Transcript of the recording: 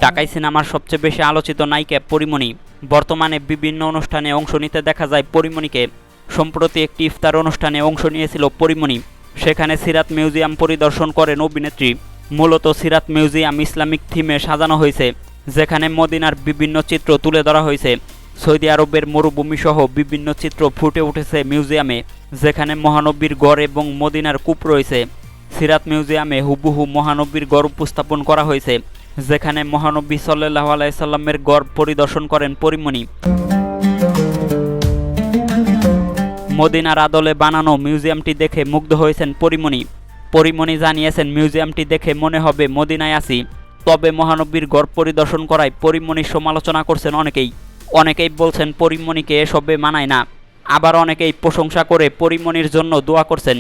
ঢাকাই সিনেমার সবচেয়ে বেশি আলোচিত নায়িকা পরীমণি। বর্তমানে বিভিন্ন অনুষ্ঠানে অংশ নিতে দেখা যায় পরীমণিকে। সম্প্রতি একটি ইফতার অনুষ্ঠানে অংশ নিয়েছিল পরীমণি। সেখানে সিরাত মিউজিয়াম পরিদর্শন করেন অভিনেত্রী। মূলত সিরাত মিউজিয়াম ইসলামিক থিমে সাজানো হয়েছে, যেখানে মদিনার বিভিন্ন চিত্র তুলে ধরা হয়েছে। সৌদি আরবের মরুভূমি সহ বিভিন্ন চিত্র ফুটে উঠেছে মিউজিয়ামে, যেখানে মহানবীর গড় এবং মদিনার কূপ রয়েছে। সিরাত মিউজিয়ামে হুবহু মহানবীর গড় উপস্থাপন করা হয়েছে, যেখানে মহানবী সাল্লাল্লাহু আলাইহি সাল্লামের গড় পরিদর্শন করেন পরীমণি। মদিনার আদলে বানানো মিউজিয়ামটি দেখে মুগ্ধ হয়েছেন পরীমণি। পরীমণি জানিয়েছেন, মিউজিয়ামটি দেখে মনে হবে মদিনায় আছি। তবে মহানবীর গড় পরিদর্শন করায় পরীমণির সমালোচনা করছেন অনেকেই বলছেন পরীমণিকে এসবে মানায় না। আবার অনেকেই প্রশংসা করে পরীমণির জন্য দোয়া করছেন।